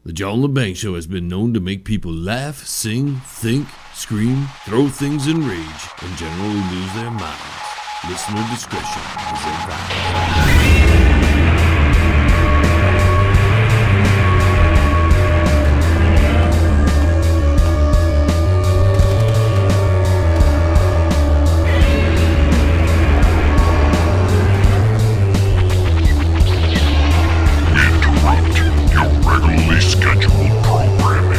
The John Lebang Show has been known to make people laugh, sing, think, scream, throw things in rage, and generally lose their minds. Listener discretion is advised. Scheduled programming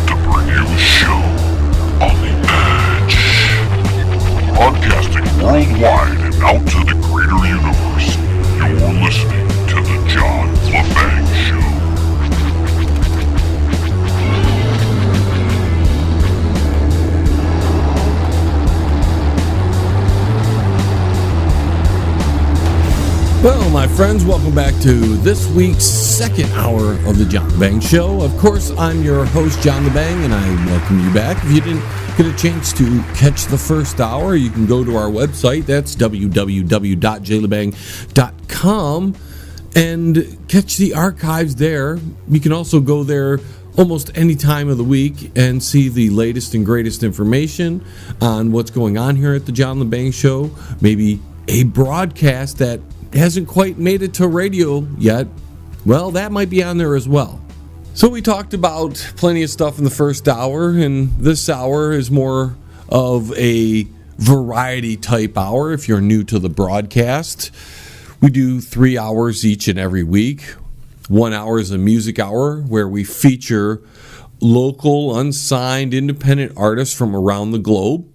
to bring you a show on the edge. Broadcasting worldwide and out to the greater universe, you're listening to the John Lebang Show. Well, my friends, welcome back to this week's second hour of the John Lebang Show. Of course, I'm your host, John Lebang, and I welcome you back. If you didn't get a chance to catch the first hour, you can go to our website. That's www.jlebang.com and catch the archives there. You can also go there almost any time of the week and see the latest and greatest information on what's going on here at the John Lebang Show. Maybe a broadcast that hasn't quite made it to radio yet. Well, that might be on there as well. So we talked about plenty of stuff in the first hour, and this hour is more of a variety type hour. If you're new to the broadcast, we do 3 hours each and every week. 1 hour is a music hour where we feature local, unsigned, independent artists from around the globe.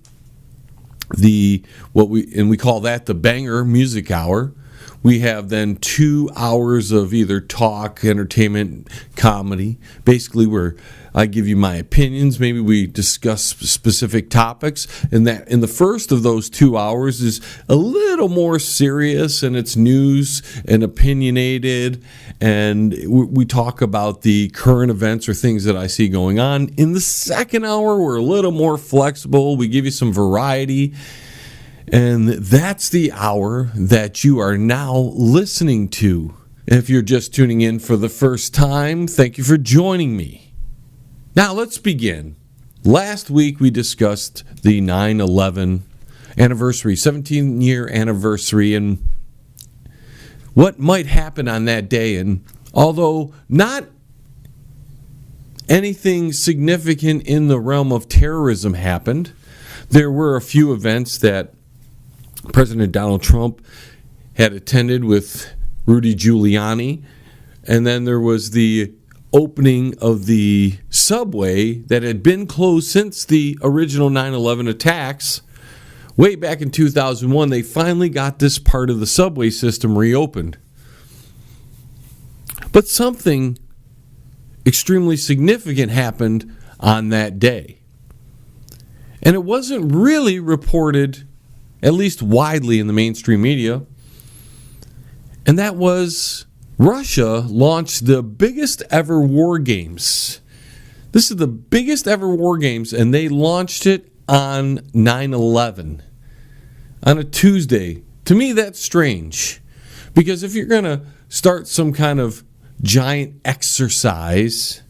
We call that the Banger Music Hour. We have then 2 hours of either talk, entertainment, comedy, basically where I give you my opinions. Maybe we discuss specific topics. And that in the first of those 2 hours is a little more serious, and it's news and opinionated. And we talk about the current events or things that I see going on. In the second hour, we're a little more flexible. We give you some variety. And that's the hour that you are now listening to. If you're just tuning in for the first time, thank you for joining me. Now let's begin. Last week we discussed the 9/11 anniversary, 17-year anniversary, and what might happen on that day. And although not anything significant in the realm of terrorism happened, there were a few events that President Donald Trump had attended with Rudy Giuliani, and then there was the opening of the subway that had been closed since the original 9/11 attacks. Way back in 2001, they finally got this part of the subway system reopened. But something extremely significant happened on that day. And it wasn't really reported, at least widely in the mainstream media, and that was Russia launched the biggest ever war games. This is the biggest ever war games, and they launched it on 9/11, on a Tuesday. To me, that's strange, because if you're going to start some kind of giant exercise,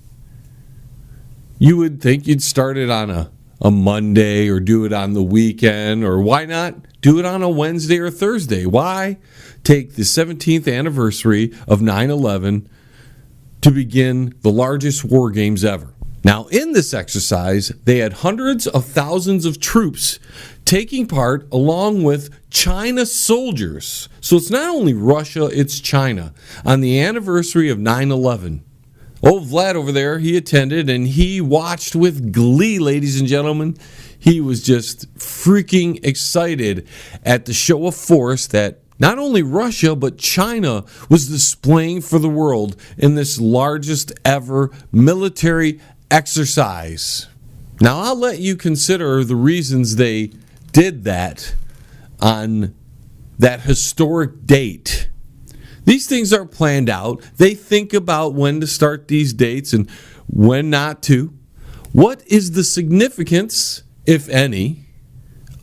you would think you'd start it on a Monday or do it on the weekend, or why not do it on a Wednesday or Thursday? Why take the 17th anniversary of 9/11 to begin the largest war games ever? Now, in this exercise, they had hundreds of thousands of troops taking part along with China soldiers. So it's not only Russia, it's China on the anniversary of 9/11. Old Vlad over there, he attended, and he watched with glee, ladies and gentlemen. He was just freaking excited at the show of force that not only Russia, but China was displaying for the world in this largest ever military exercise. Now, I'll let you consider the reasons they did that on that historic date. These things are planned out. They think about when to start these dates and when not to. What is the significance, if any,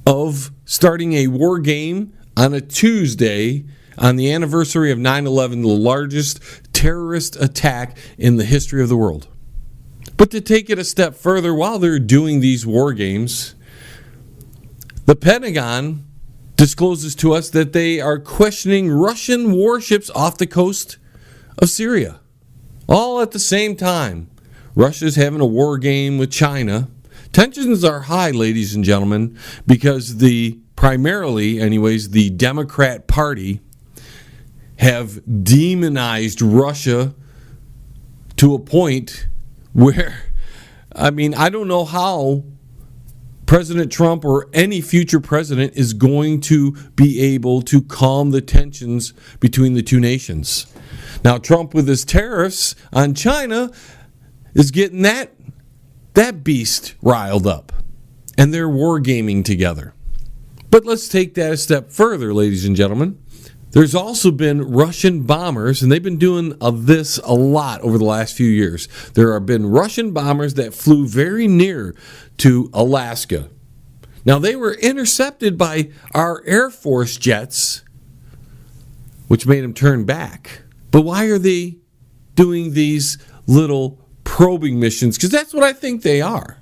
of starting a war game on a Tuesday on the anniversary of 9/11, the largest terrorist attack in the history of the world. But to take it a step further, while they're doing these war games, the Pentagon discloses to us that they are questioning Russian warships off the coast of Syria. All at the same time. Russia's having a war game with China. Tensions are high, ladies and gentlemen, because primarily, anyways, the Democrat Party have demonized Russia to a point where, I don't know how President Trump or any future president is going to be able to calm the tensions between the two nations. Now, Trump with his tariffs on China is getting that beast riled up. And they're wargaming together. But let's take that a step further, ladies and gentlemen. There's also been Russian bombers, and they've been doing this a lot over the last few years. There have been Russian bombers that flew very near to Alaska. Now, they were intercepted by our Air Force jets, which made them turn back. But why are they doing these little probing missions? Because that's what I think they are.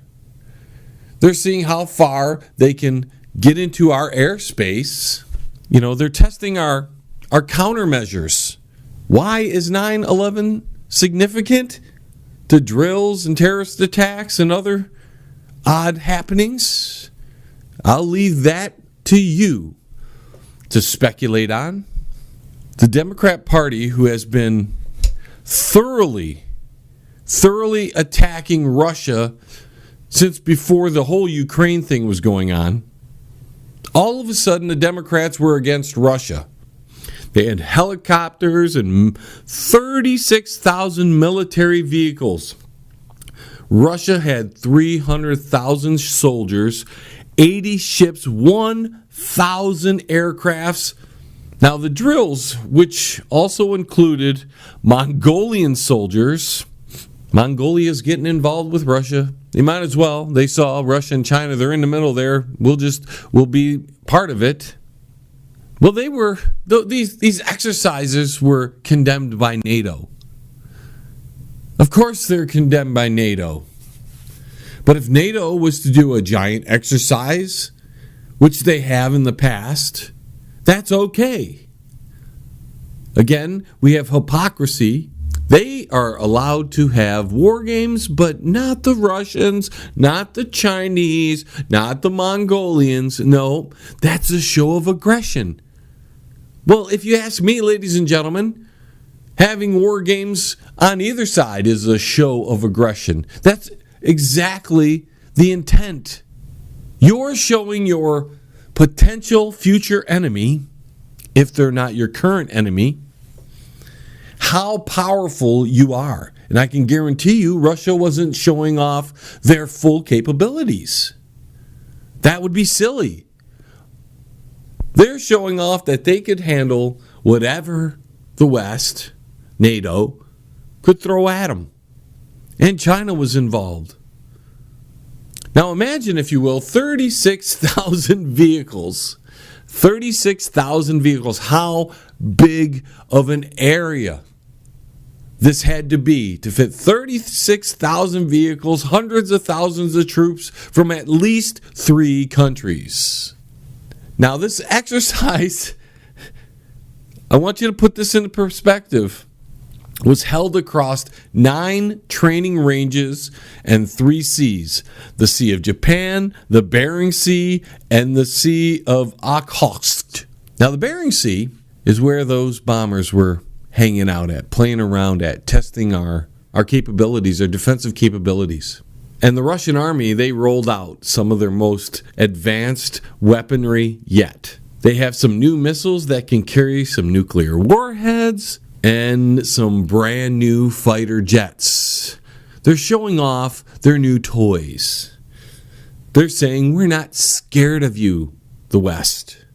They're seeing how far they can get into our airspace. They're testing our countermeasures. Why is 9/11 significant? To drills and terrorist attacks and other odd happenings? I'll leave that to you to speculate on. The Democrat Party, who has been thoroughly attacking Russia since before the whole Ukraine thing was going on, all of a sudden the Democrats were against Russia. They had helicopters and 36,000 military vehicles. Russia had 300,000 soldiers, 80 ships, 1,000 aircrafts. Now the drills, which also included Mongolian soldiers, Mongolia's getting involved with Russia. They might as well. They saw Russia and China. They're in the middle there. We'll be part of it. Well, these exercises were condemned by NATO. Of course they're condemned by NATO. But if NATO was to do a giant exercise, which they have in the past, that's okay. Again, we have hypocrisy. They are allowed to have war games, but not the Russians, not the Chinese, not the Mongolians. No, that's a show of aggression. Well, if you ask me, ladies and gentlemen, having war games on either side is a show of aggression. That's exactly the intent. You're showing your potential future enemy, if they're not your current enemy, how powerful you are. And I can guarantee you Russia wasn't showing off their full capabilities. That would be silly. They're showing off that they could handle whatever the West, NATO, could throw at them. And China was involved. Now imagine, if you will, 36,000 vehicles. 36,000 vehicles. How big of an area this had to be to fit 36,000 vehicles, hundreds of thousands of troops from at least 3 countries. Now this exercise, I want you to put this into perspective, was held across 9 training ranges and 3 seas. The Sea of Japan, the Bering Sea, and the Sea of Okhotsk. Now the Bering Sea is where those bombers were hanging out at, playing around at, testing our capabilities, our defensive capabilities. And the Russian army, they rolled out some of their most advanced weaponry yet. They have some new missiles that can carry some nuclear warheads and some brand new fighter jets. They're showing off their new toys. They're saying, we're not scared of you, the West.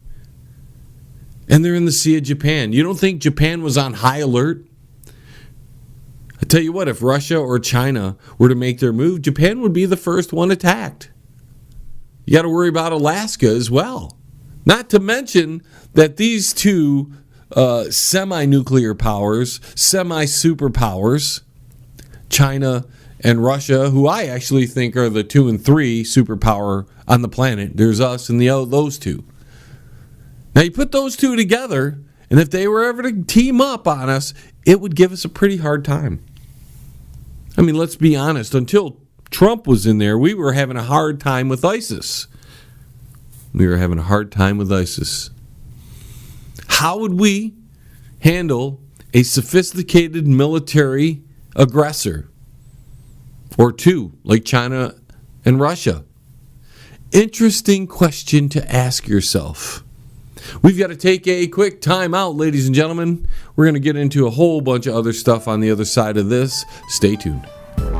And they're in the Sea of Japan. You don't think Japan was on high alert? I tell you what, if Russia or China were to make their move, Japan would be the first one attacked. You got to worry about Alaska as well. Not to mention that these two semi-nuclear powers, semi-superpowers, China and Russia, who I actually think are the 2 and 3 superpower on the planet. There's us and those two. Now you put those two together, and if they were ever to team up on us, it would give us a pretty hard time. I mean, let's be honest. Until Trump was in there, we were having a hard time with ISIS. How would we handle a sophisticated military aggressor? Or two, like China and Russia? Interesting question to ask yourself. We've got to take a quick time out, ladies and gentlemen. We're going to get into a whole bunch of other stuff on the other side of this. Stay tuned.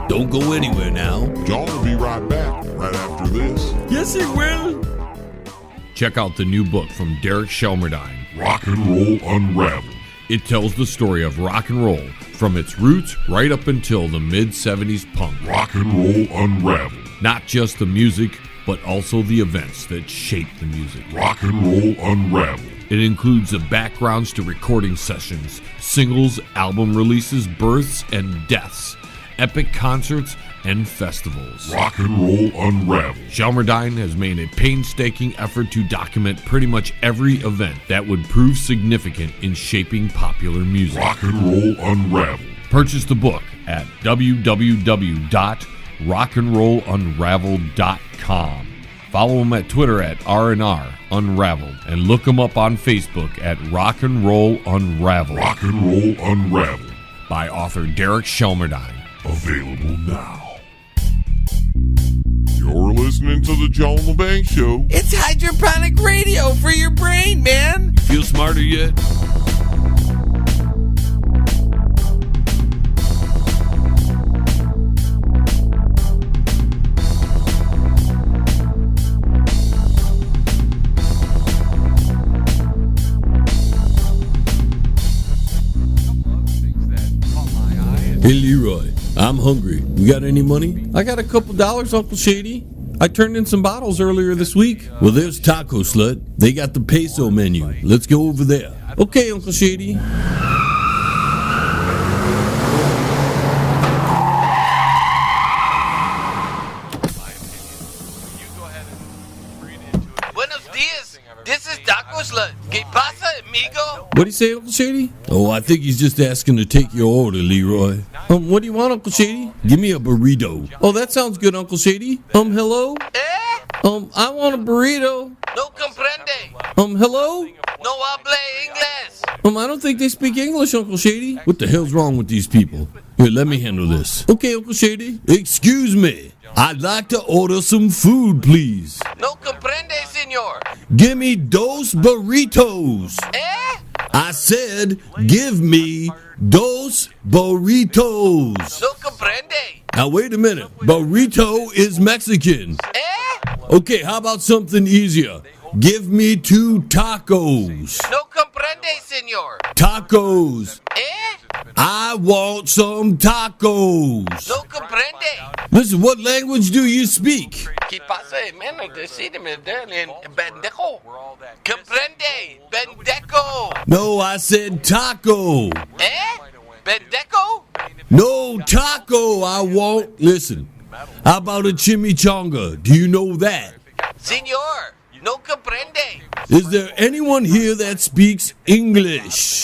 Don't go anywhere now. John will be right back right after this. Yes, he will. Check out the new book from Derek Shelmerdine, Rock and Roll Unraveled. It tells the story of rock and roll from its roots right up until the mid-70s punk. Rock and Roll Unraveled. Not just the music, but also the events that shaped the music. Rock and Roll Unraveled. It includes the backgrounds to recording sessions, singles, album releases, births and deaths, epic concerts, and festivals. Rock and Roll Unraveled. Shelmerdine has made a painstaking effort to document pretty much every event that would prove significant in shaping popular music. Rock and Roll Unraveled. Purchase the book at www.rockandrollunraveled.com. Follow him at Twitter at R&R Unraveled, and look him up on Facebook at Rock and Roll Unraveled. Rock and Roll Unraveled. By author Derek Shelmerdine. Available now. You're listening to the John Lebang Show. It's hydroponic radio for your brain, man. Feel smarter yet? Hey, Leroy, I'm hungry. You got any money? I got a couple dollars, Uncle Shady. I turned in some bottles earlier this week. Well, there's Taco Slut. They got the peso menu. Let's go over there. Okay, Uncle Shady. Buenos dias. This is Taco Slut. ¿Qué pasa, amigo? What do you say, Uncle Shady? Oh, I think he's just asking to take your order, Leroy. What do you want, Uncle Shady? Give me a burrito. Oh, that sounds good, Uncle Shady. Hello? I want a burrito. No comprende. Hello? No hable inglés. I don't think they speak English, Uncle Shady. What the hell's wrong with these people? Here, let me handle this. Okay, Uncle Shady. Excuse me. I'd like to order some food, please. No comprende, senor. Give me dos burritos. I said, give me dos burritos. No comprende. Now, wait a minute. Burrito is Mexican. Okay, how about something easier? Give me 2 tacos. No comprende, senor. Tacos. I want some tacos. No comprende. Listen, what language do you speak? ¿Qué pasa, hermano? Decídeme, pendejo. Comprende, pendejo. No, I said taco. Pendejo? No, taco. I want. Listen, how about a chimichanga? Do you know that? Senor, no comprende. Is there anyone here that speaks English?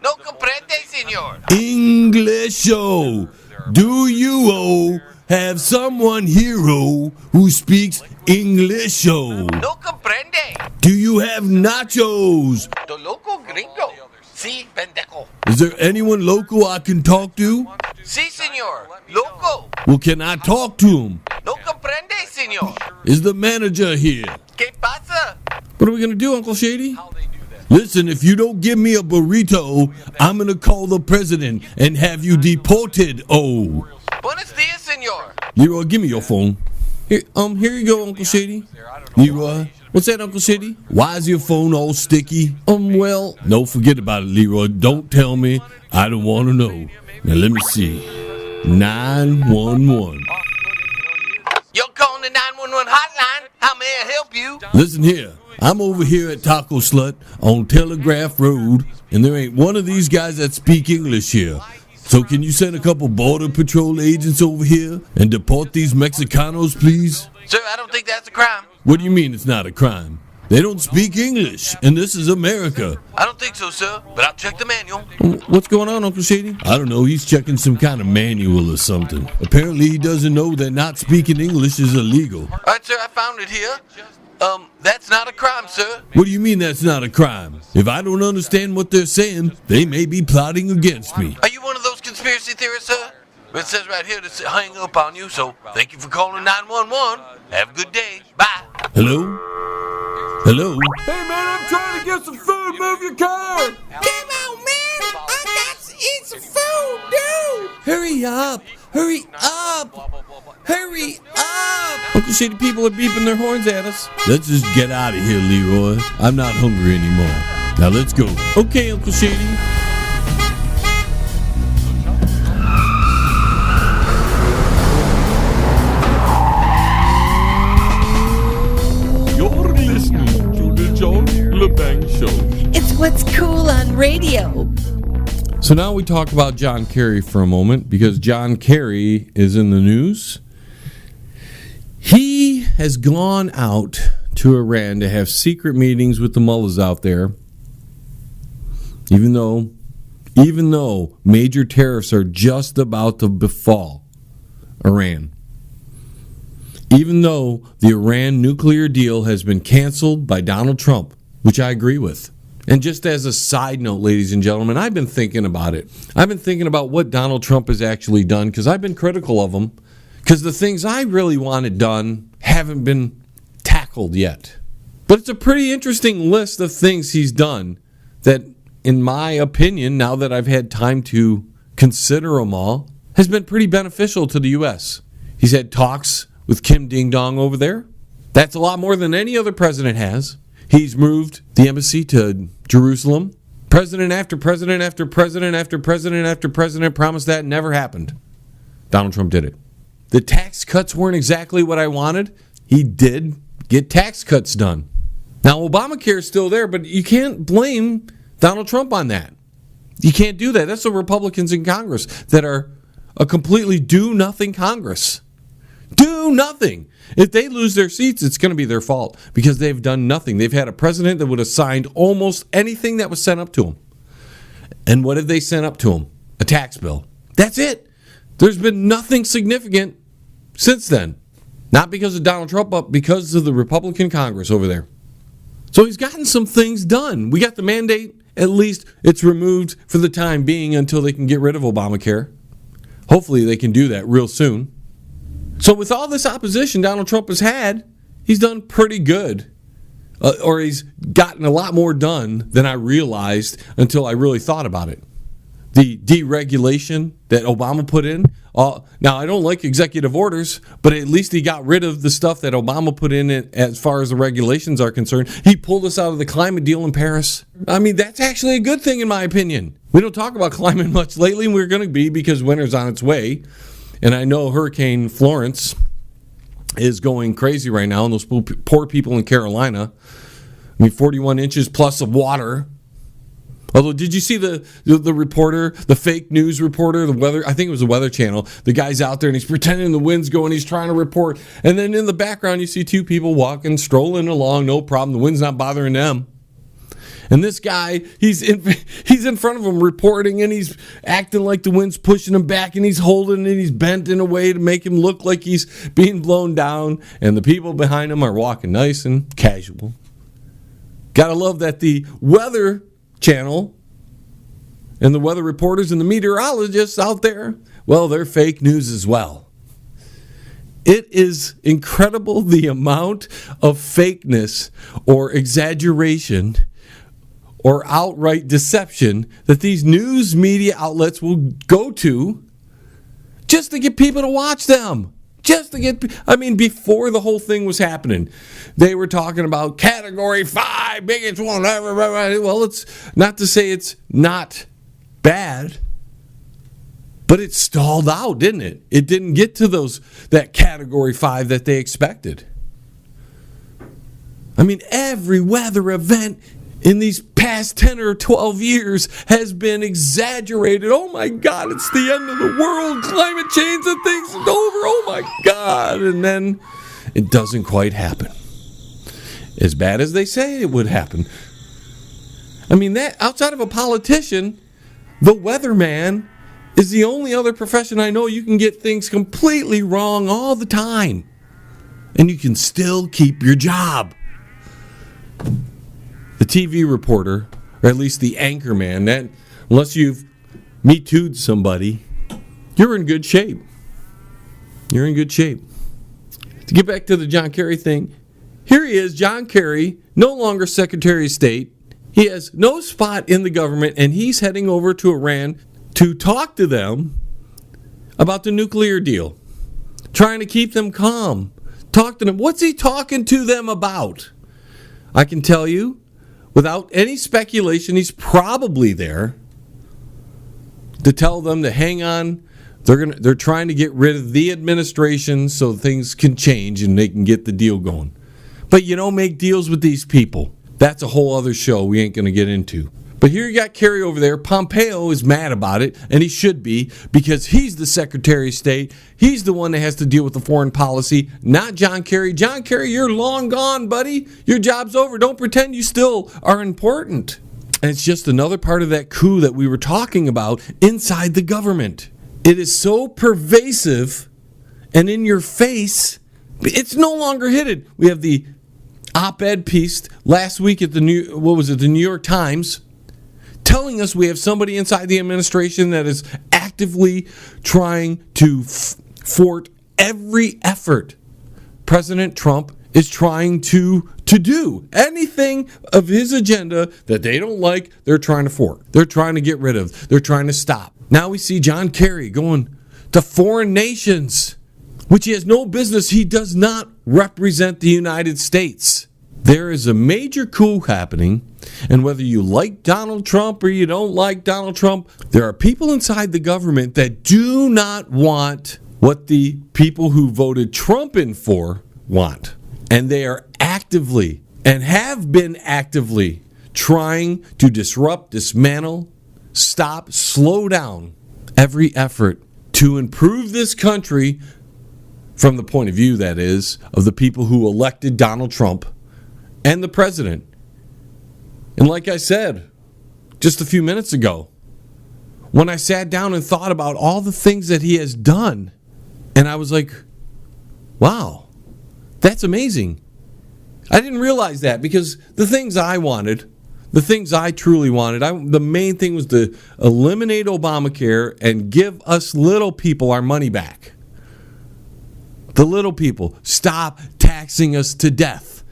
No comprende, senor. Englisho. Do you have someone here who speaks Englisho? No comprende. Do you have nachos? Do loco gringo. Sí, pendejo. Is there anyone local I can talk to? Sí, senor. Loco. Well, can I talk to him? No comprende, senor. Is the manager here? ¿Qué pasa? What are we going to do, Uncle Shady? Listen, if you don't give me a burrito, I'm going to call the president and have you deported. Oh. Buenos dias, senor. Leroy, give me your phone. Here you go, Uncle Shady. Leroy, what's that, Uncle Shady? Why is your phone all sticky? Well, no, forget about it, Leroy. Don't tell me. I don't want to know. Now, let me see. 911. You're calling the 911 hotline. How may I help you? Listen here. I'm over here at Taco Slut on Telegraph Road, and there ain't one of these guys that speak English here. So can you send a couple Border Patrol agents over here and deport these Mexicanos, please? Sir, I don't think that's a crime. What do you mean it's not a crime? They don't speak English, and this is America. I don't think so, sir, but I'll check the manual. What's going on, Uncle Shady? I don't know, he's checking some kind of manual or something. Apparently he doesn't know that not speaking English is illegal. All right, sir, I found it here. That's not a crime, sir. What do you mean that's not a crime? If I don't understand what they're saying, they may be plotting against me. Are you one of those conspiracy theorists, sir? It says right here to hang up on you, so thank you for calling 911. Have a good day. Bye. Hello? Hello? Hey, man, I'm trying to get some food. Move your car. Come on, man! I got to eat some food, dude! Hurry up. Hurry up. Hurry up. Uncle Shady, people are beeping their horns at us. Let's just get out of here, Leroy. I'm not hungry anymore. Now let's go. Okay, Uncle Shady. You're listening to the John Lebang Show. It's what's cool on radio. So now we talk about John Kerry for a moment, because John Kerry is in the news. He has gone out to Iran to have secret meetings with the mullahs out there, even though major tariffs are just about to befall Iran. Even though the Iran nuclear deal has been canceled by Donald Trump, which I agree with. And just as a side note, ladies and gentlemen, I've been thinking about it. I've been thinking about what Donald Trump has actually done, because I've been critical of him, because the things I really wanted done haven't been tackled yet. But it's a pretty interesting list of things he's done that, in my opinion, now that I've had time to consider them all, has been pretty beneficial to the U.S. He's had talks with Kim Ding Dong over there. That's a lot more than any other president has. He's moved the embassy to Jerusalem. President after president after president after president after president promised that. Never happened. Donald Trump did it. The tax cuts weren't exactly what I wanted. He did get tax cuts done. Now, Obamacare is still there, but you can't blame Donald Trump on that. You can't do that. That's the Republicans in Congress that are a completely do-nothing Congress. Do nothing. If they lose their seats, it's going to be their fault, because they've done nothing. They've had a president that would have signed almost anything that was sent up to him. And what have they sent up to him? A tax bill. That's it. There's been nothing significant since then. Not because of Donald Trump, but because of the Republican Congress over there. So he's gotten some things done. We got the mandate. At least it's removed for the time being until they can get rid of Obamacare. Hopefully they can do that real soon. So with all this opposition Donald Trump has had, he's done pretty good. Or he's gotten a lot more done than I realized until I really thought about it. The deregulation that Obama put in. Now, I don't like executive orders, but at least he got rid of the stuff that Obama put in as far as the regulations are concerned. He pulled us out of the climate deal in Paris. I mean, that's actually a good thing in my opinion. We don't talk about climate much lately, and we're going to be, because winter's on its way. And I know Hurricane Florence is going crazy right now, and those poor people in Carolina. I mean, 41 inches plus of water. Although, did you see the reporter, the fake news reporter, the weather? I think it was the Weather Channel. The guy's out there and he's pretending the wind's going. He's trying to report, and then in the background you see two people walking, strolling along, no problem. The wind's not bothering them. And this guy, he's in front of him reporting, and he's acting like the wind's pushing him back, and he's holding, and he's bent in a way to make him look like he's being blown down. And the people behind him are walking nice and casual. Gotta love that the Weather Channel and the weather reporters and the meteorologists out there, well, they're fake news as well. It is incredible the amount of fakeness or exaggeration or outright deception that these news media outlets will go to just to get people to watch them. Before the whole thing was happening, they were talking about Category 5, biggest one ever. Well, it's not to say it's not bad, but it stalled out, didn't it? It didn't get to that Category 5 that they expected. I mean, every weather event in these past 10 or 12 years has been exaggerated. Oh my God, it's the end of the world. Climate change, the thing's over. Oh my God. And then it doesn't quite happen. As bad as they say it would happen. I mean, that outside of a politician, the weatherman is the only other profession I know you can get things completely wrong all the time. And you can still keep your job. The TV reporter, or at least the anchor man, that unless you've Me Too'd somebody, you're in good shape. You're in good shape. To get back to the John Kerry thing, here he is, John Kerry, no longer Secretary of State. He has no spot in the government, and he's heading over to Iran to talk to them about the nuclear deal, trying to keep them calm. Talk to them. What's he talking to them about? I can tell you, without any speculation, he's probably there to tell them to hang on. They're trying to get rid of the administration so things can change and they can get the deal going. But you don't make deals with these people. That's a whole other show we ain't going to get into. But here you got Kerry over there. Pompeo is mad about it, and he should be, because he's the Secretary of State. He's the one that has to deal with the foreign policy, not John Kerry. John Kerry, you're long gone, buddy. Your job's over. Don't pretend you still are important. And it's just another part of that coup that we were talking about inside the government. It is so pervasive and in your face, it's no longer hidden. We have the op-ed piece last week at the New York Times, telling us we have somebody inside the administration that is actively trying to thwart every effort President Trump is trying to do. Anything of his agenda that they don't like, they're trying to thwart. They're trying to get rid of. They're trying to stop. Now we see John Kerry going to foreign nations, which he has no business. He does not represent the United States. There is a major coup happening, and whether you like Donald Trump or you don't like Donald Trump, there are people inside the government that do not want what the people who voted Trump in for want. And they are actively, and have been actively, trying to disrupt, dismantle, stop, slow down every effort to improve this country from the point of view, that is, of the people who elected Donald Trump and the president. And like I said just a few minutes ago, when I sat down and thought about all the things that he has done, and I was like, wow, that's amazing. I didn't realize that, because the things I wanted, the things I truly wanted, the main thing was to eliminate Obamacare and give us little people our money back. The little people, stop taxing us to death.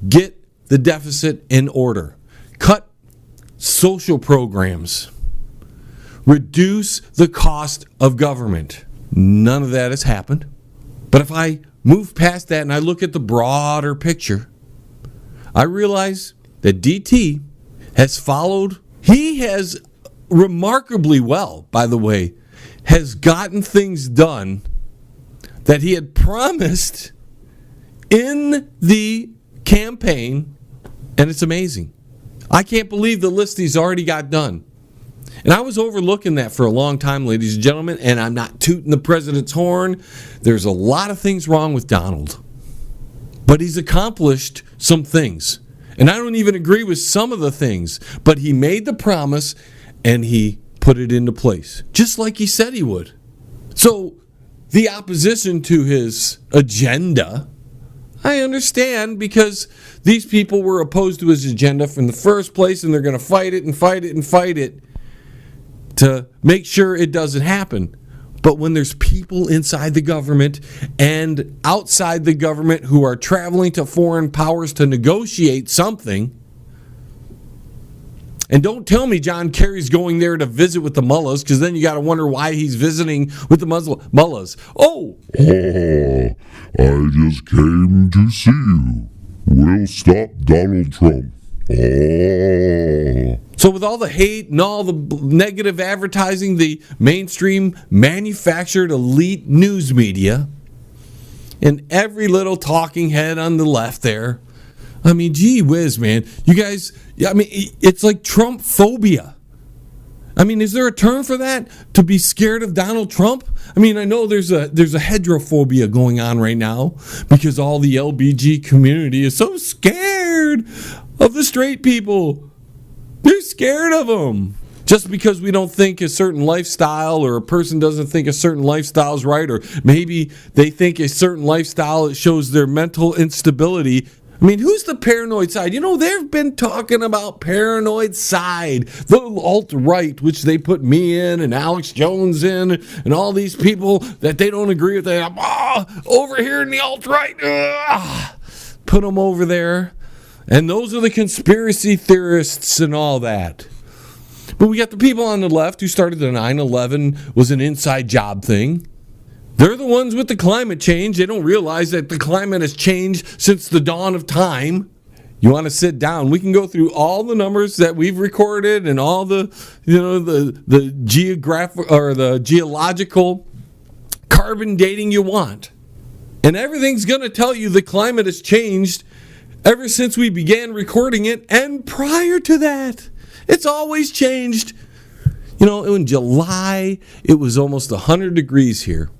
Get the deficit in order. Cut social programs. Reduce the cost of government. None of that has happened. But if I move past that and I look at the broader picture, I realize that DT has followed. He has remarkably well, by the way, has gotten things done that he had promised in the campaign, and it's amazing. I can't believe the list he's already got done. And I was overlooking that for a long time, ladies and gentlemen, and I'm not tooting the president's horn. There's a lot of things wrong with Donald. But he's accomplished some things. And I don't even agree with some of the things, but he made the promise and he put it into place, just like he said he would. So the opposition to his agenda, I understand, because these people were opposed to his agenda from the first place, and they're going to fight it and fight it and fight it to make sure it doesn't happen. But when there's people inside the government and outside the government who are traveling to foreign powers to negotiate something, and don't tell me John Kerry's going there to visit with the mullahs, because then you got to wonder why he's visiting with the mullahs. Oh, I just came to see you. We'll stop Donald Trump. So with all the hate and all the negative advertising, the mainstream manufactured elite news media, and every little talking head on the left there, I mean, gee whiz, man. You guys, I mean, it's like Trump phobia. I mean, is there a term for that? To be scared of Donald Trump? I mean, I know there's a heterophobia going on right now because all the LBG community is so scared of the straight people. They're scared of them. Just because we don't think a certain lifestyle or a person doesn't think a certain lifestyle is right, or maybe they think a certain lifestyle shows their mental instability. I mean, who's the paranoid side? You know, they've been talking about paranoid side, the alt-right, which they put me in and Alex Jones in, and all these people that they don't agree with. They over here in the alt-right, put them over there. And those are the conspiracy theorists and all that. But we got the people on the left who started the 9/11 was an inside job thing. They're the ones with the climate change. They don't realize that the climate has changed since the dawn of time. You want to sit down? We can go through all the numbers that we've recorded and all the, the geographic or the geological carbon dating you want. And everything's going to tell you the climate has changed ever since we began recording it and prior to that. It's always changed. You know, in July, it was almost 100 degrees here.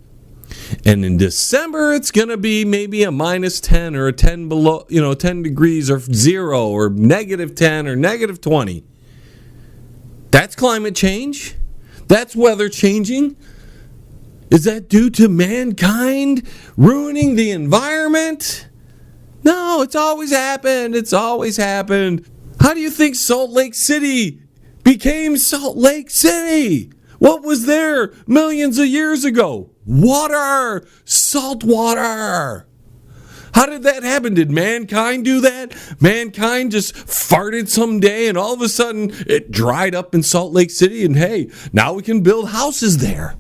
And in December, it's going to be maybe a minus 10 or a 10 below, 10 degrees or 0 or negative 10 or negative 20. That's climate change. That's weather changing. Is that due to mankind ruining the environment? No, it's always happened. It's always happened. How do you think Salt Lake City became Salt Lake City? What was there millions of years ago? Water! Salt water! How did that happen? Did mankind do that? Mankind just farted someday and all of a sudden it dried up in Salt Lake City and hey, now we can build houses there.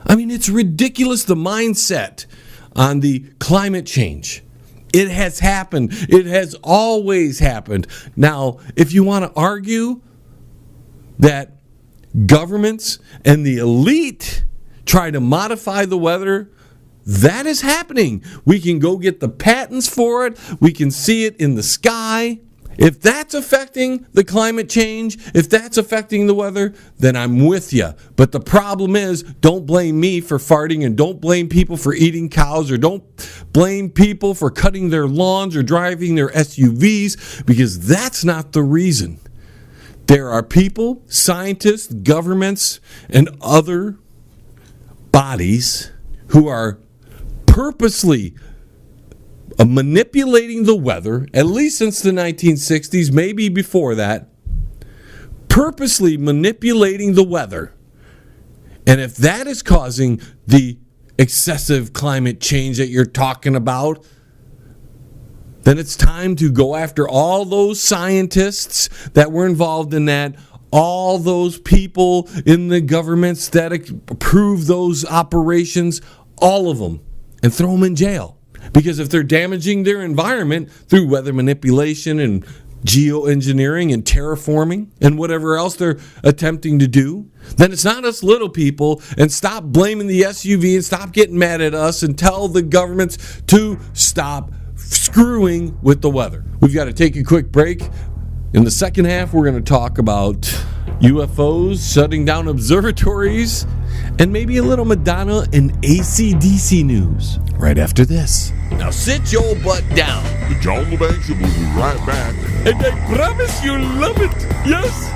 I mean, it's ridiculous, the mindset on the climate change. It has happened. It has always happened. Now, if you want to argue that governments and the elite try to modify the weather, that is happening. We can go get the patents for it. We can see it in the sky. If that's affecting the climate change, if that's affecting the weather, then I'm with you. But the problem is, don't blame me for farting and don't blame people for eating cows or don't blame people for cutting their lawns or driving their SUVs because that's not the reason. There are people, scientists, governments, and other bodies who are purposely manipulating the weather, at least since the 1960s, maybe before that, purposely manipulating the weather. And if that is causing the excessive climate change that you're talking about, then it's time to go after all those scientists that were involved in that, all those people in the governments that approve those operations, all of them, and throw them in jail. Because if they're damaging their environment through weather manipulation and geoengineering and terraforming and whatever else they're attempting to do, then it's not us little people. And stop blaming the SUV and stop getting mad at us and tell the governments to stop screwing with the weather. We've got to take a quick break. In the second half, we're going to talk about UFOs, shutting down observatories, and maybe a little Madonna and AC/DC news right after this. Now sit your butt down. The John Lebang Show will be right back. And I promise you'll love it. Yes.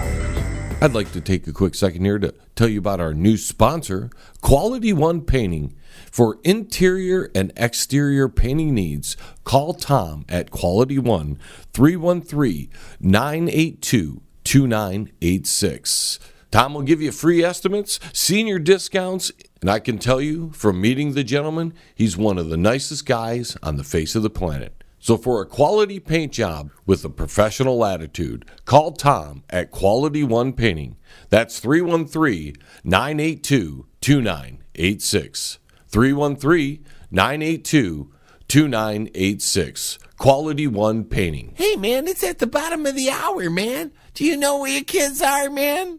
I'd like to take a quick second here to tell you about our new sponsor, Quality One Painting. For interior and exterior painting needs, call Tom at Quality One, 313-982-2986. Tom will give you free estimates, senior discounts, and I can tell you from meeting the gentleman, he's one of the nicest guys on the face of the planet. So for a quality paint job with a professional attitude, call Tom at Quality One Painting. That's 313-982-2986. 313-982-2986. Quality One Painting. Hey, man, it's at the bottom of the hour, man. Do you know where your kids are, man?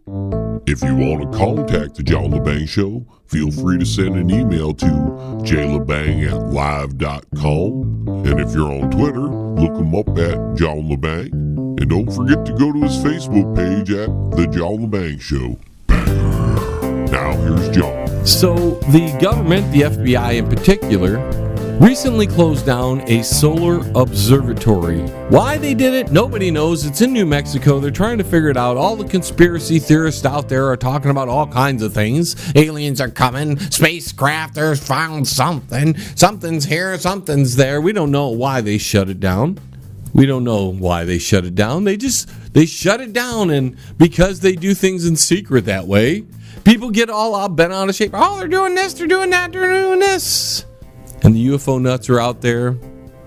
If you want to contact the John Lebang Show, feel free to send an email to jlebang@live.com. And if you're on Twitter, look him up at John Lebang. And don't forget to go to his Facebook page at The John Lebang Show. Now here's John. So the government, the FBI in particular, recently closed down a solar observatory. Why they did it, nobody knows. It's in New Mexico. They're trying to figure it out. All the conspiracy theorists out there are talking about all kinds of things. Aliens are coming. Spacecrafters found something. Something's here, something's there. We don't know why they shut it down. We don't know why they shut it down. They shut it down, and because they do things in secret that way, people get all out bent out of shape. Oh, they're doing this, they're doing that, they're doing this. And the UFO nuts are out there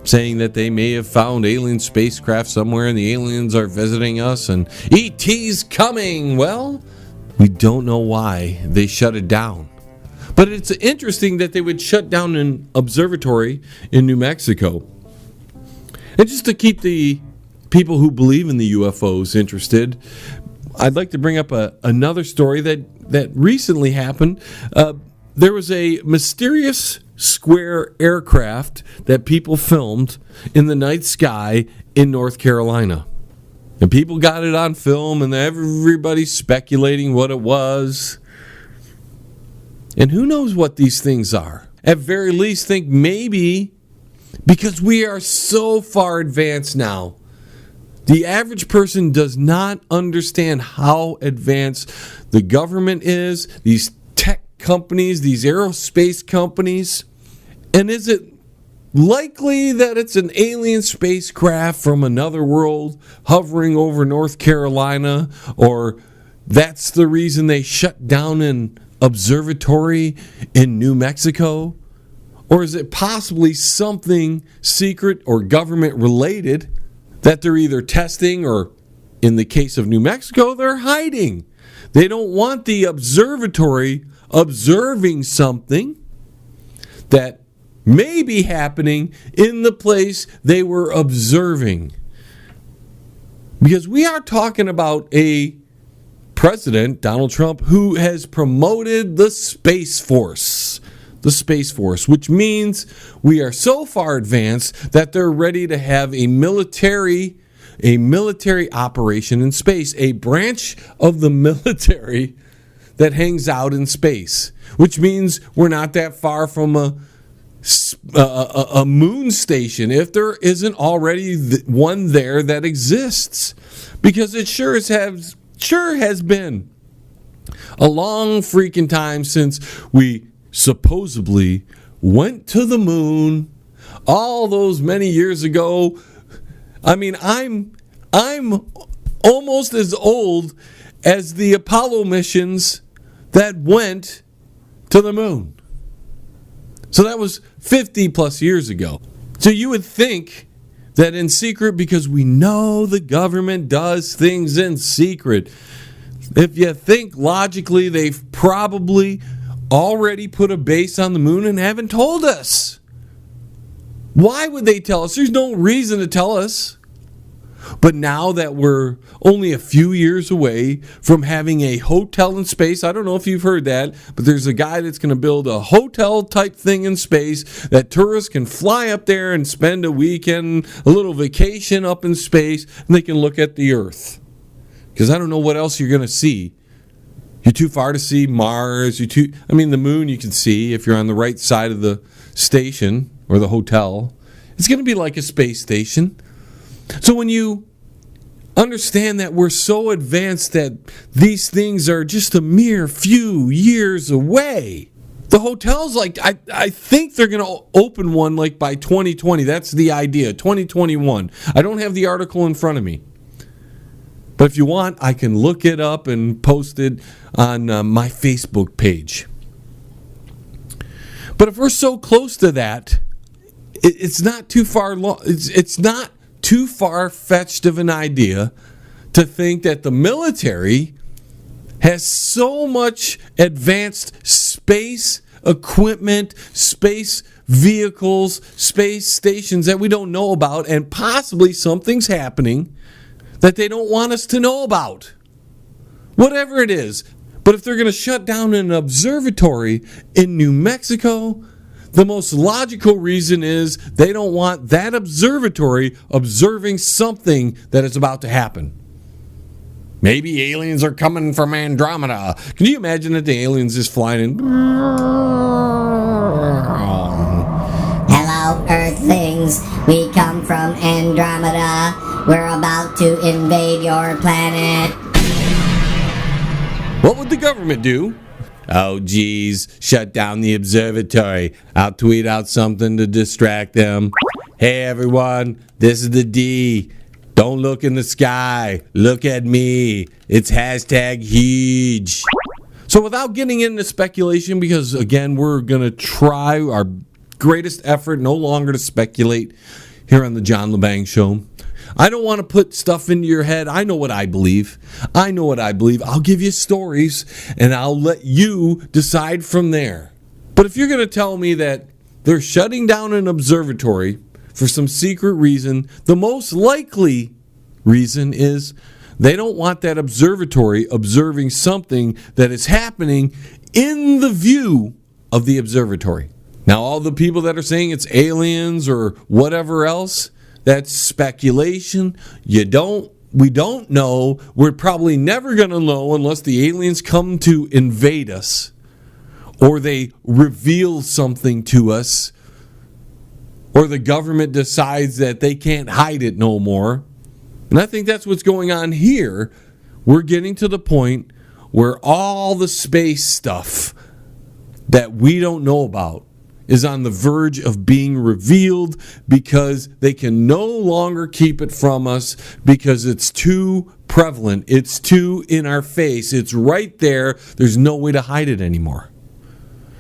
saying that they may have found alien spacecraft somewhere and the aliens are visiting us and ET's coming. Well, we don't know why they shut it down. But it's interesting that they would shut down an observatory in New Mexico. And just to keep the people who believe in the UFOs interested, I'd like to bring up another story that recently happened. There was a mysterious square aircraft that people filmed in the night sky in North Carolina. And people got it on film, and everybody's speculating what it was. And who knows what these things are? At very least, think maybe, because we are so far advanced now, the average person does not understand how advanced the government is, these tech companies, these aerospace companies. And is it likely that it's an alien spacecraft from another world hovering over North Carolina, or that's the reason they shut down an observatory in New Mexico? Or is it possibly something secret or government related that they're either testing, or in the case of New Mexico, they're hiding? They don't want the observatory observing something that may be happening in the place they were observing. Because we are talking about a president, Donald Trump, who has promoted the Space Force. The Space Force, which means we are so far advanced that they're ready to have a military operation in space, a branch of the military that hangs out in space, which means we're not that far from a moon station, if there isn't already one there that exists, because it sure has been a long freaking time since we supposedly went to the moon all those many years ago. I mean, I'm almost as old as the Apollo missions that went to the moon. So that was 50 plus years ago. So you would think that in secret, because we know the government does things in secret, if you think logically, they've probably already put a base on the moon and haven't told us. Why would they tell us? There's no reason to tell us. But now that we're only a few years away from having a hotel in space, I don't know if you've heard that, but there's a guy that's going to build a hotel type thing in space that tourists can fly up there and spend a weekend, a little vacation up in space, and they can look at the Earth. Because I don't know what else you're going to see. You're too far to see Mars. The moon you can see if you're on the right side of the station or the hotel. It's going to be like a space station. So when you understand that we're so advanced that these things are just a mere few years away, the hotels, I think they're going to open one by 2020. That's the idea, 2021. I don't have the article in front of me. But if you want, I can look it up and post it on my Facebook page. But if we're so close to that, it's not too far long. It's not too far-fetched of an idea to think that the military has so much advanced space equipment, space vehicles, space stations that we don't know about, and possibly something's happening that they don't want us to know about. Whatever it is, But if they're going to shut down an observatory in New Mexico, the most logical reason is they don't want that observatory observing something that is about to happen. Maybe aliens are coming from Andromeda. Can you imagine that the aliens just flying in? Hello, Earthlings. We come from Andromeda. We're about to invade your planet. What would the government do? Oh, geez, shut down the observatory. I'll tweet out something to distract them. Hey, everyone, this is the D. Don't look in the sky. Look at me. It's hashtag huge. So without getting into speculation, because, again, we're going to try our greatest effort no longer to speculate here on the John Lebang Show. I don't want to put stuff into your head. I know what I believe. I'll give you stories, and I'll let you decide from there. But if you're going to tell me that they're shutting down an observatory for some secret reason, the most likely reason is they don't want that observatory observing something that is happening in the view of the observatory. Now, all the people that are saying it's aliens or whatever else, that's speculation. We don't know. We're probably never going to know unless the aliens come to invade us or they reveal something to us or the government decides that they can't hide it no more. And I think that's what's going on here. We're getting to the point where all the space stuff that we don't know about is on the verge of being revealed because they can no longer keep it from us because it's too prevalent. It's too in our face. It's right there. There's no way to hide it anymore.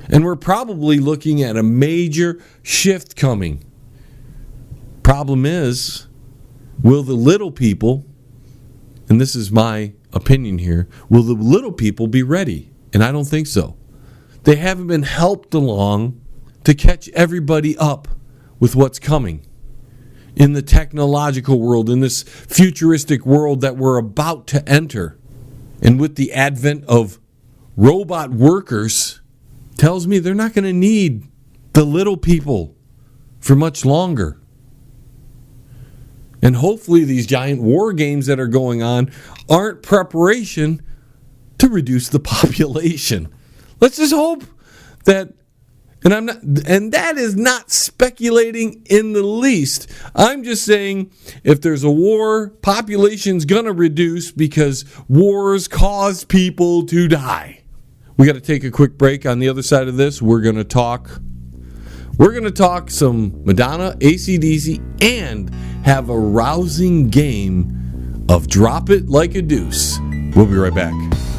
And we're probably looking at a major shift coming. Problem is, will the little people, and this is my opinion here, will the little people be ready? And I don't think so. They haven't been helped along to catch everybody up with what's coming in the technological world, in this futuristic world that we're about to enter. And with the advent of robot workers, tells me they're not going to need the little people for much longer. And hopefully these giant war games that are going on aren't preparation to reduce the population. Let's just hope that, and that is not speculating in the least. I'm just saying if there's a war, population's going to reduce because wars cause people to die. We got to take a quick break. On the other side of this, we're going to talk some Madonna, AC/DC, and have a rousing game of Drop It Like a Deuce. We'll be right back.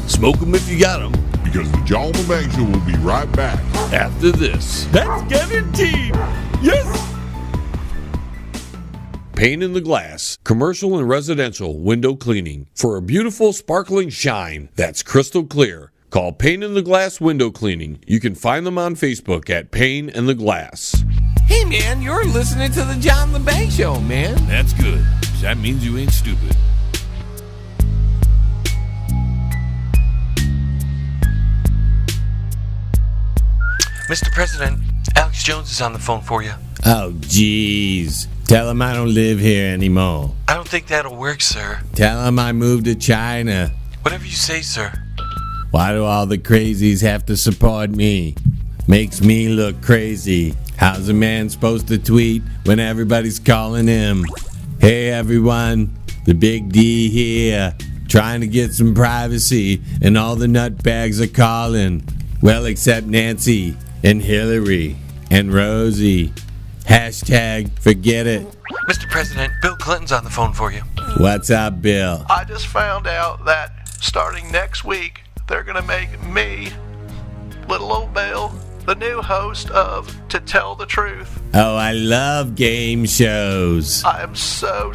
Smoke 'em if you got 'em. Because the John Lebang Show will be right back. After this. That's guaranteed. Yes. Pane in the Glass, commercial and residential window cleaning for a beautiful sparkling shine that's crystal clear. Call Pane in the Glass Window Cleaning. You can find them on Facebook at Pane in the Glass. Hey, man, you're listening to the John Lebang Show, man. That's good. That means you ain't stupid. Mr. President, Alex Jones is on the phone for you. Oh, jeez. Tell him I don't live here anymore. I don't think that'll work, sir. Tell him I moved to China. Whatever you say, sir. Why do all the crazies have to support me? Makes me look crazy. How's a man supposed to tweet when everybody's calling him? Hey everyone, the Big D here, trying to get some privacy, and all the nutbags are calling. Well, except Nancy and Hillary and Rosie. Hashtag forget it. Mr. President, Bill Clinton's on the phone for you. What's up, Bill? I just found out that starting next week, they're going to make me, little old Bill, the new host of To Tell the Truth. Oh, I love game shows. I am so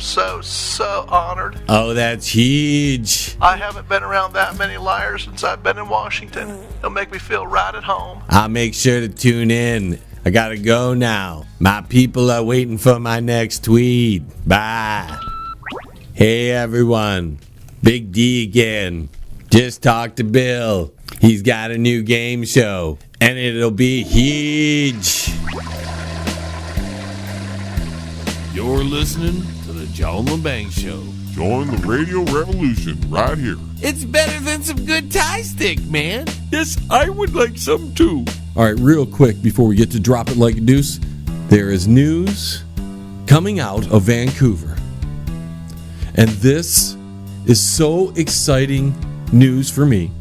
honored. Oh, that's huge. I haven't been around that many liars since I've been in Washington. It'll make me feel right at home. I'll make sure to tune in. I gotta go now. My people are waiting for my next tweet. Bye. Hey, everyone. Big D again. Just talked to Bill. He's got a new game show, and it'll be huge. You're listening to the John Lebang Show. Join the radio revolution right here. It's better than some good Thai stick, man. Yes, I would like some too. All right, real quick before we get to Drop It Like a Deuce, there is news coming out of Vancouver. And this is so exciting news for me.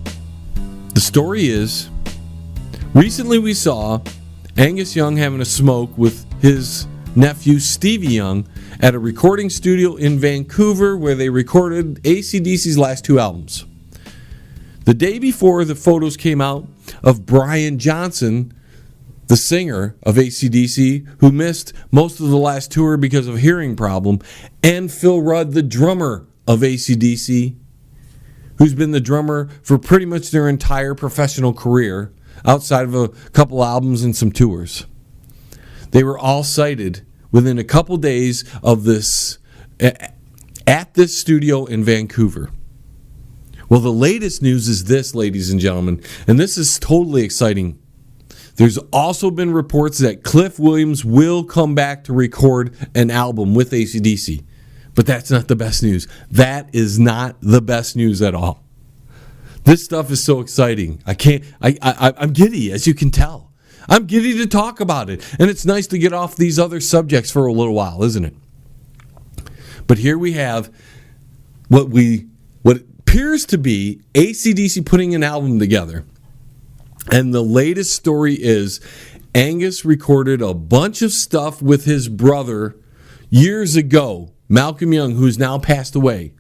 The story is, recently we saw Angus Young having a smoke with his nephew Stevie Young at a recording studio in Vancouver where they recorded AC/DC's last two albums. The day before, the photos came out of Brian Johnson, the singer of AC/DC, who missed most of the last tour because of a hearing problem, and Phil Rudd, the drummer of AC/DC, who's been the drummer for pretty much their entire professional career, outside of a couple albums and some tours. They were all sighted within a couple days of this at this studio in Vancouver. Well, the latest news is this, ladies and gentlemen, and this is totally exciting. There's also been reports that Cliff Williams will come back to record an album with AC/DC. But that's not the best news. That is not the best news at all. This stuff is so exciting. I'm giddy, as you can tell. I'm giddy to talk about it. And it's nice to get off these other subjects for a little while, isn't it? But here we have what appears to be AC/DC putting an album together. And the latest story is Angus recorded a bunch of stuff with his brother years ago, Malcolm Young, who's now passed away.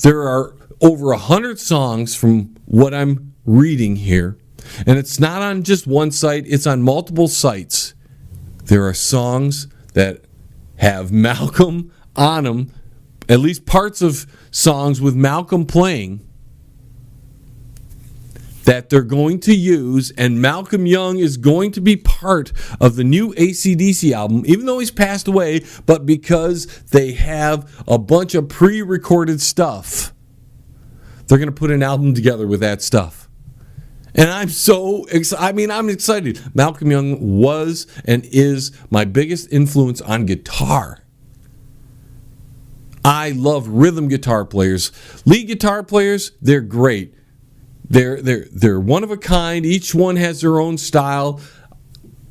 There are over 100 songs from what I'm reading here. And it's not on just one site, it's on multiple sites. There are songs that have Malcolm on them, at least parts of songs with Malcolm playing, that they're going to use, and Malcolm Young is going to be part of the new AC/DC album, even though he's passed away, but because they have a bunch of pre-recorded stuff, they're going to put an album together with that stuff. And I'm so excited. I'm excited. Malcolm Young was and is my biggest influence on guitar. I love rhythm guitar players. Lead guitar players, they're great. They're one of a kind. Each one has their own style.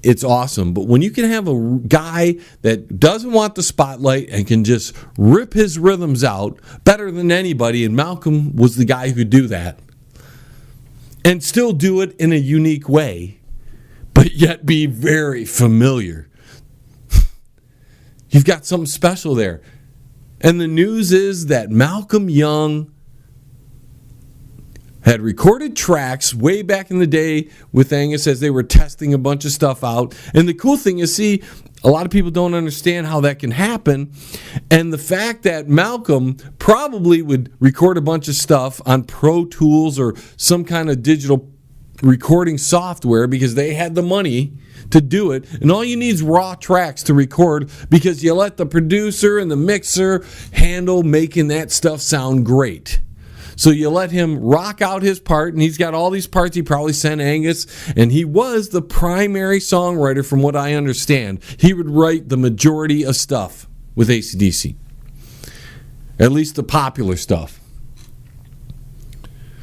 It's awesome. But when you can have a guy that doesn't want the spotlight and can just rip his rhythms out better than anybody, and Malcolm was the guy who could do that, and still do it in a unique way, but yet be very familiar. You've got something special there. And the news is that Malcolm Young had recorded tracks way back in the day with Angus as they were testing a bunch of stuff out. And the cool thing is, see, a lot of people don't understand how that can happen. And the fact that Malcolm probably would record a bunch of stuff on Pro Tools or some kind of digital recording software because they had the money to do it. And all you need is raw tracks to record because you let the producer and the mixer handle making that stuff sound great. So you let him rock out his part, and he's got all these parts he probably sent Angus, and he was the primary songwriter from what I understand. He would write the majority of stuff with AC/DC, at least the popular stuff.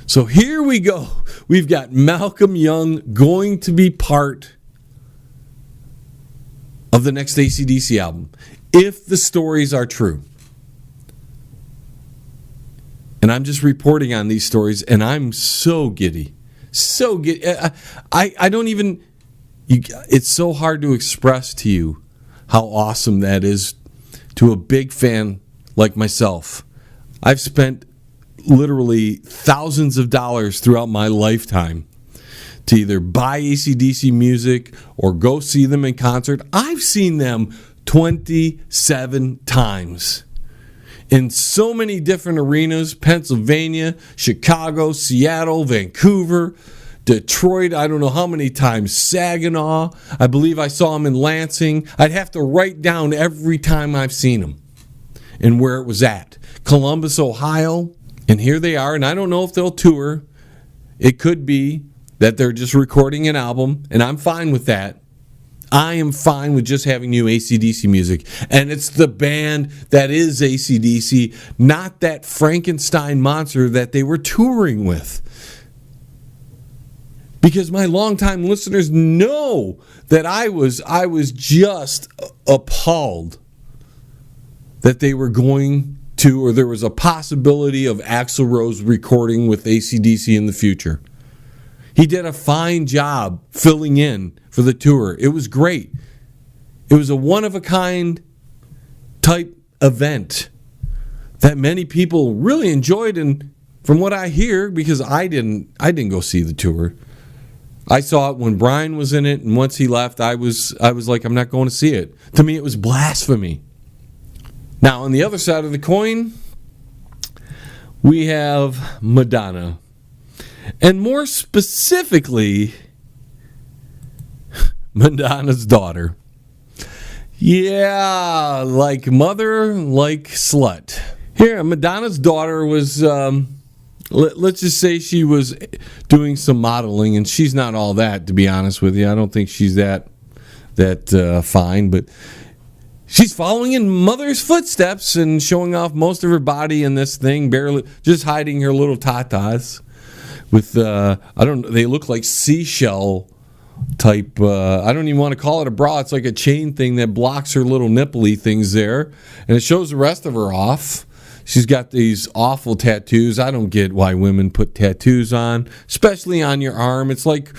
So here we go. We've got Malcolm Young going to be part of the next AC/DC album, if the stories are true. And I'm just reporting on these stories, and I'm so giddy. So giddy. I don't even... it's so hard to express to you how awesome that is to a big fan like myself. I've spent literally thousands of dollars throughout my lifetime to either buy AC/DC music or go see them in concert. I've seen them 27 times. In so many different arenas: Pennsylvania, Chicago, Seattle, Vancouver, Detroit, I don't know how many times, Saginaw. I believe I saw him in Lansing. I'd have to write down every time I've seen him and where it was at. Columbus, Ohio, and here they are, and I don't know if they'll tour. It could be that they're just recording an album, and I'm fine with that. I am fine with just having new AC/DC music. And it's the band that is AC/DC, not that Frankenstein monster that they were touring with. Because my longtime listeners know that I was just appalled that they were going to, or there was a possibility of Axl Rose recording with AC/DC in the future. He did a fine job filling in for the tour. It was great. It was a one-of-a-kind type event that many people really enjoyed, and from what I hear, because I didn't go see the tour. I saw it when Brian was in it, and once he left, I was like, I'm not going to see it. To me, it was blasphemy. Now, on the other side of the coin, we have Madonna. And more specifically, Madonna's daughter. Yeah, like mother, like slut. Here, Madonna's daughter was, let's just say she was doing some modeling, and she's not all that, to be honest with you. I don't think she's that fine, but she's following in mother's footsteps and showing off most of her body in this thing, barely just hiding her little tatas. With they look like seashell type. I don't even want to call it a bra. It's like a chain thing that blocks her little nipple-y things there, and it shows the rest of her off. She's got these awful tattoos. I don't get why women put tattoos on, especially on your arm. It's like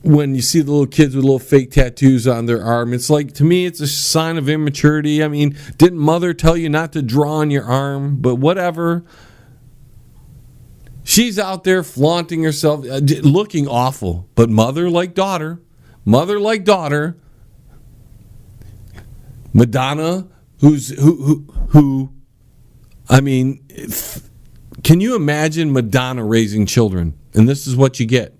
when you see the little kids with little fake tattoos on their arm. It's like, to me, it's a sign of immaturity. I mean, didn't mother tell you not to draw on your arm? But whatever. She's out there flaunting herself, looking awful. But mother like daughter. Madonna, who I mean, can you imagine Madonna raising children? And this is what you get.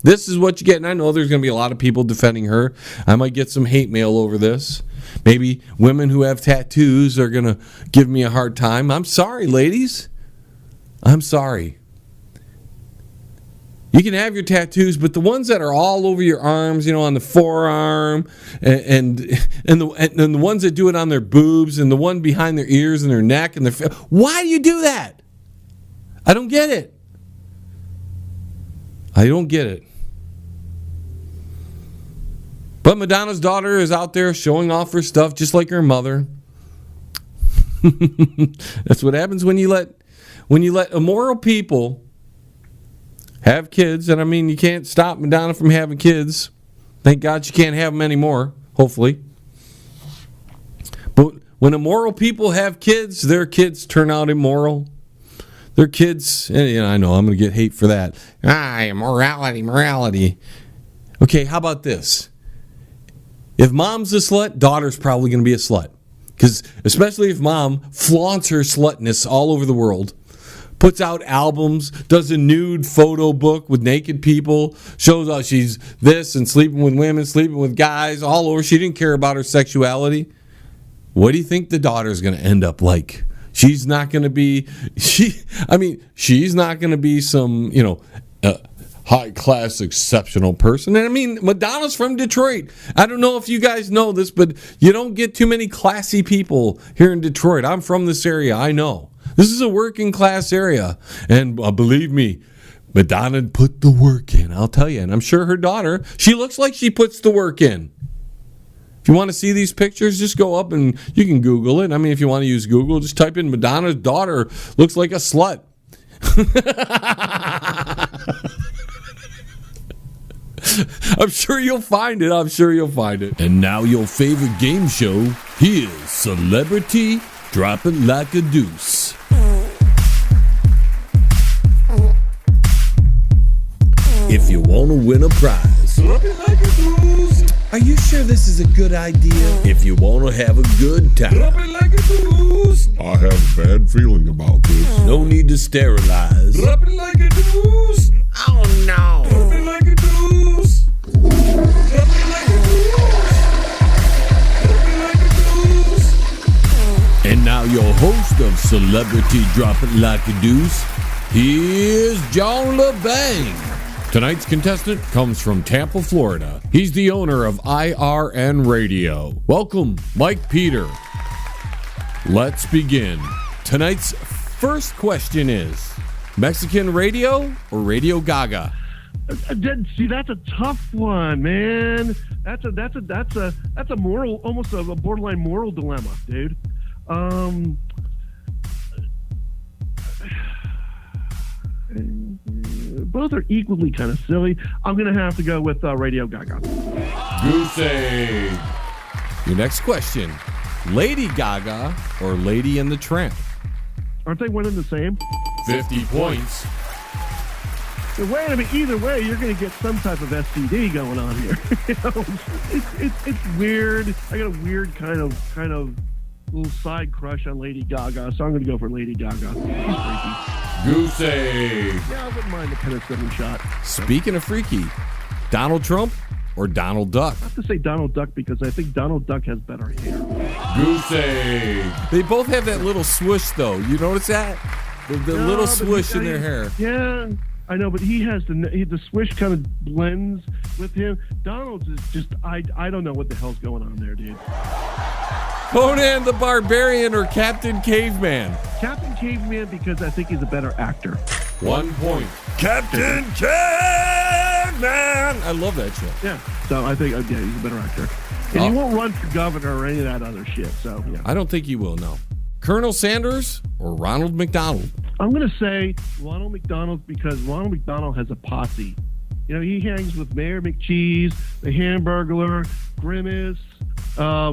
And I know there's going to be a lot of people defending her. I might get some hate mail over this. Maybe women who have tattoos are going to give me a hard time. I'm sorry, ladies. I'm sorry. You can have your tattoos, but the ones that are all over your arms, on the forearm, and the ones that do it on their boobs, and the one behind their ears and their neck and their why do you do that? I don't get it. But Madonna's daughter is out there showing off her stuff just like her mother. That's what happens when you let immoral people have kids. And I mean, you can't stop Madonna from having kids. Thank God she can't have them anymore, hopefully. But when immoral people have kids, their kids turn out immoral. Their kids, and I know I'm going to get hate for that. Morality. Okay, how about this? If mom's a slut, daughter's probably going to be a slut. Because especially if mom flaunts her slutness all over the world, puts out albums, does a nude photo book with naked people, shows how she's this and sleeping with women, sleeping with guys, all over. She didn't care about her sexuality. What do you think the daughter's going to end up like? She's not going to be, she's not going to be some, high-class, exceptional person. And I mean, Madonna's from Detroit. I don't know if you guys know this, but you don't get too many classy people here in Detroit. I'm from this area. I know. This is a working class area. And believe me, Madonna put the work in, I'll tell you. And I'm sure her daughter, she looks like she puts the work in. If you want to see these pictures, just go up and you can Google it. I mean, if you want to use Google, just type in Madonna's daughter looks like a slut. I'm sure you'll find it. And now your favorite game show, here's Celebrity Drop It Like a Deuce. If you want to win a prize, drop it like a deuce. Are you sure this is a good idea? If you want to have a good time, drop it like a deuce. I have a bad feeling about this. No need to sterilize. Drop it like a deuce. Oh no. Drop it like a deuce. Drop it like a deuce. Drop it like a deuce. And now your host of Celebrity Drop It Like a Deuce, here's John Lebang. Tonight's contestant comes from Tampa, Florida. He's the owner of IRN Radio. Welcome, Mike Peter. Let's begin. Tonight's first question is, Mexican radio or Radio Gaga? See, that's a tough one, man. That's a moral, almost a borderline moral dilemma, dude. Both are equally kind of silly. I'm gonna have to go with Radio Gaga. Goosey. Your next question, Lady Gaga or Lady and the Tramp? Aren't they one and the same? 50 points. Wait a minute. Either way, you're going to get some type of STD going on here. You know, it's weird. I got a weird kind of little side crush on Lady Gaga, so I'm going to go for Lady Gaga. She's freaky. Goosey. Yeah, I wouldn't mind the penicillin shot. Speaking of freaky, Donald Trump or Donald Duck? I have to say Donald Duck because I think Donald Duck has better hair. Goosey. They both have that little swoosh, though. You notice that? The little swoosh in their hair. Yeah. I know, but he has the swish kind of blends with him. Donald's is just, I don't know what the hell's going on there, dude. Conan the Barbarian or Captain Caveman? Captain Caveman because I think he's a better actor. 1 point. Captain Caveman! I love that show. Yeah, so I think, yeah, he's a better actor. And he won't run for governor or any of that other shit, so yeah. I don't think he will, no. Colonel Sanders or Ronald McDonald? I'm going to say Ronald McDonald because Ronald McDonald has a posse. You know, he hangs with Mayor McCheese, the Hamburglar, Grimace. I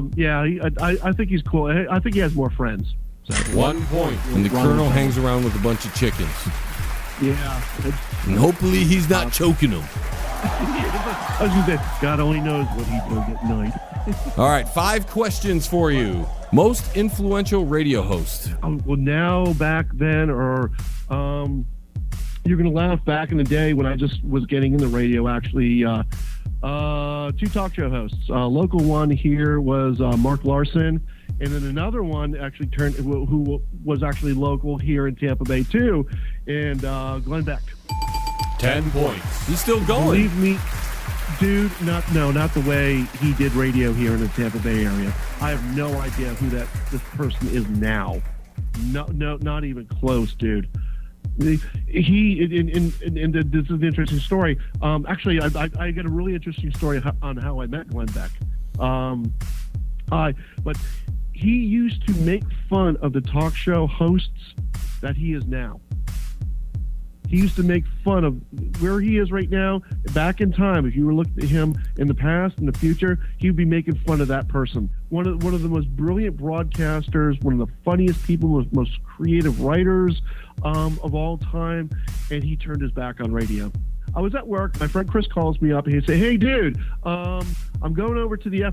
think he's cool. I think he has more friends. So. 1 point. And the Colonel hangs around with a bunch of chickens. Yeah. And hopefully he's not choking them. I was going to say, God only knows what he does at night. All right, 5 questions for you. Most influential radio host. Well, now, back then, or you're going to laugh, back in the day when I just was getting in the radio, actually, 2 talk show hosts. Local one here was Mark Larson, and then another one actually who was actually local here in Tampa Bay, too, and Glenn Beck. 10 points. He's still going. Believe me, dude, not the way he did radio here in the Tampa Bay area. I have no idea who this person is now. No, not even close, dude. This is an interesting story. Actually, I got a really interesting story on how I met Glenn Beck. But he used to make fun of the talk show hosts that he is now. He used to make fun of where he is right now. Back in time, if you were looking at him in the past and the future, he would be making fun of that person. One of the most brilliant broadcasters, one of the funniest people, most creative writers of all time, and he turned his back on radio. I was at work. My friend Chris calls me up and he said, "Hey, dude, I'm going over to the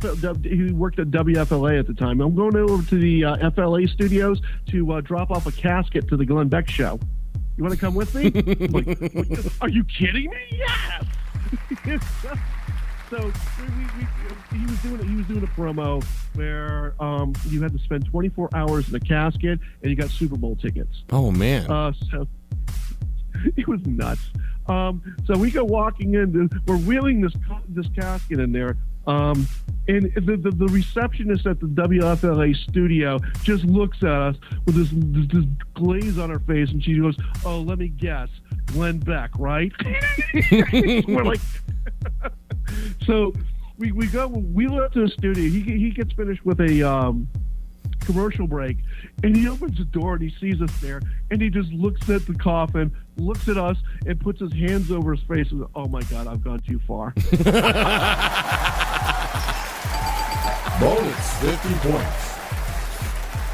he worked at WFLA at the time. I'm going over to the FLA studios to drop off a casket to the Glenn Beck show. You want to come with me?" I'm like, are you kidding me? Yes. So he was doing a promo where you had to spend 24 hours in a casket and you got Super Bowl tickets. Oh man! So it was nuts. So we go walking in. We're wheeling this casket in there. And the receptionist at the WFLA studio just looks at us with this glaze on her face, and she goes, "Oh, let me guess, Glenn Beck, right?" We're like, so we wheel up to the studio. He gets finished with a commercial break, and he opens the door and he sees us there, and he just looks at the coffin, looks at us, and puts his hands over his face and, "Oh my God, I've gone too far." Bonus, 50 points.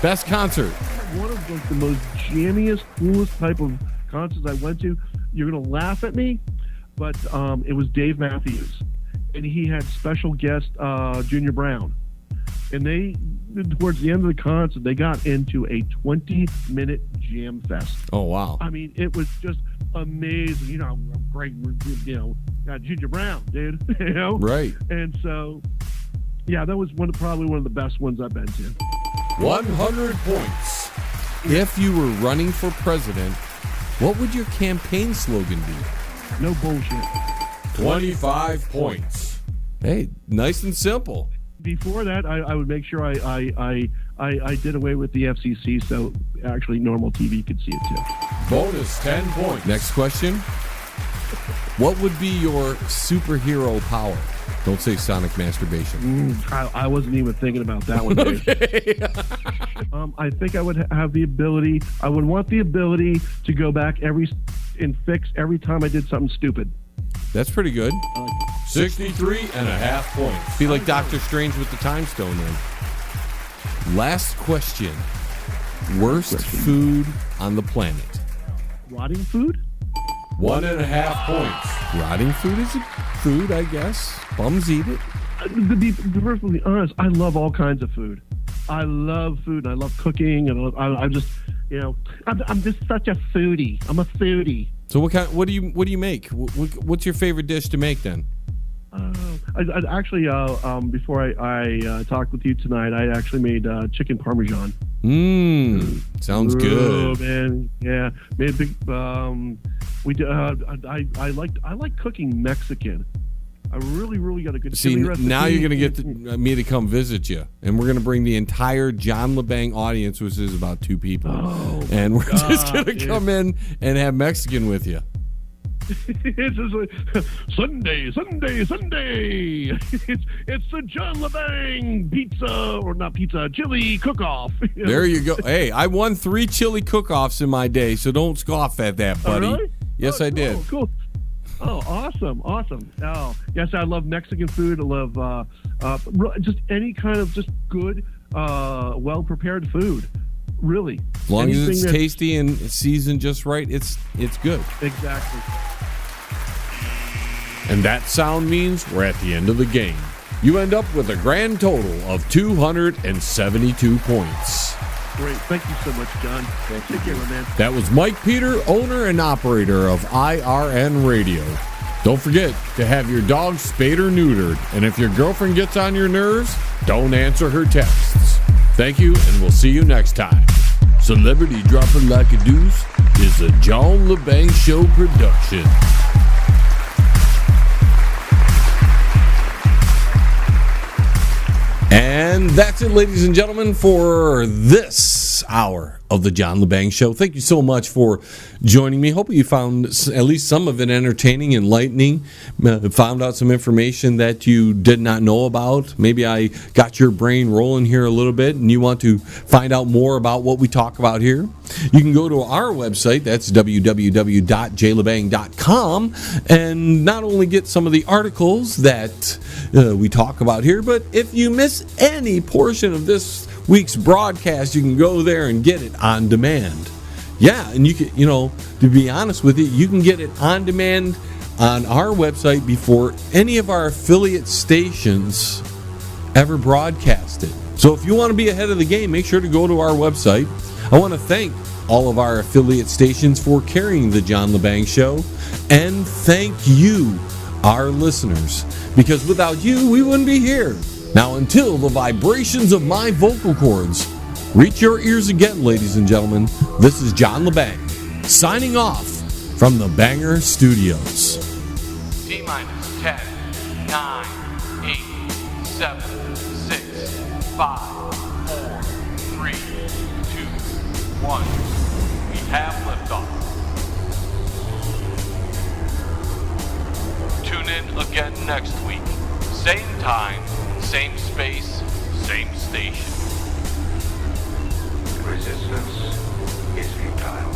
Best concert. One of the most jammiest, coolest type of concerts I went to. You're going to laugh at me, but it was Dave Matthews. And he had special guest Junior Brown. And towards the end of the concert, they got into a 20-minute jam fest. Oh, wow. I mean, it was just amazing. You know, great, got Junior Brown, dude. You know? Right. And so, yeah, that was probably one of the best ones I've been to. 100 points. If you were running for president, what would your campaign slogan be? No bullshit. 25 points. Hey, nice and simple. Before that, I would make sure I did away with the FCC so actually normal TV could see it too. Bonus 10 points. Next question. What would be your superhero power? Don't say sonic masturbation. I wasn't even thinking about that one, Dave. Okay. I think I would have the ability, I would want the ability to go back and fix every time I did something stupid. That's pretty good. 63.5 points. Be like Doctor Strange with the Time Stone then. Last question. Worst food on the planet. Rotting food? 1.5 points. Rotting food is a food, I guess. Bums eat it. To be perfectly honest, I love all kinds of food. I love food, and I love cooking, and I'm just, I'm just such a foodie. I'm a foodie. So what do you make? What's your favorite dish to make then? I actually, before I talked with you tonight, I actually made chicken parmesan. Sounds good. Oh man, yeah, made a big. We did. I like cooking Mexican. I really got a good. See, recipe. now you're gonna get me to come visit you, and we're gonna bring the entire John Lebang audience, which is about 2 people, and we're just gonna come in and have Mexican with you. It's just like, Sunday. It's the John Lebang pizza, or not pizza, chili cook-off. There you go. Hey, I won 3 chili cook-offs in my day, so don't scoff at that, buddy. Oh, really? Yes, I did. Cool. Oh, awesome. Oh, yes, I love Mexican food. I love just any kind of just good, well-prepared food. Really. As long as it's tasty and seasoned just right, it's good. Exactly. And that sound means we're at the end of the game. You end up with a grand total of 272 points. Great. Thank you so much, John. Take care, my man. That was Mike Peter, owner and operator of IRN Radio. Don't forget to have your dog spayed or neutered. And if your girlfriend gets on your nerves, don't answer her texts. Thank you, and we'll see you next time. Celebrity Dropping Like a Deuce is a John Lebang Show production. And that's it, ladies and gentlemen, for this hour of the John Lebang Show. Thank you so much for joining me. Hope you found at least some of it entertaining, enlightening, found out some information that you did not know about. Maybe I got your brain rolling here a little bit and you want to find out more about what we talk about here. You can go to our website, that's www.jlebang.com, and not only get some of the articles that we talk about here, but if you miss any portion of this week's broadcast, you can go there and get it on demand. Yeah, and you can, to be honest with you, you can get it on demand on our website before any of our affiliate stations ever broadcast it. So if you want to be ahead of the game, make sure to go to our website. I want to thank all of our affiliate stations for carrying the John Lebang Show, and thank you, our listeners, because without you, we wouldn't be here. Now, until the vibrations of my vocal cords reach your ears again, ladies and gentlemen, this is John Lebang, signing off from the Banger Studios. T-minus 10, 9, 8, 7, 6, 5, 4, 3, 2, 1. We have liftoff. Tune in again next week. Same time, same space, same station. Resistance is futile.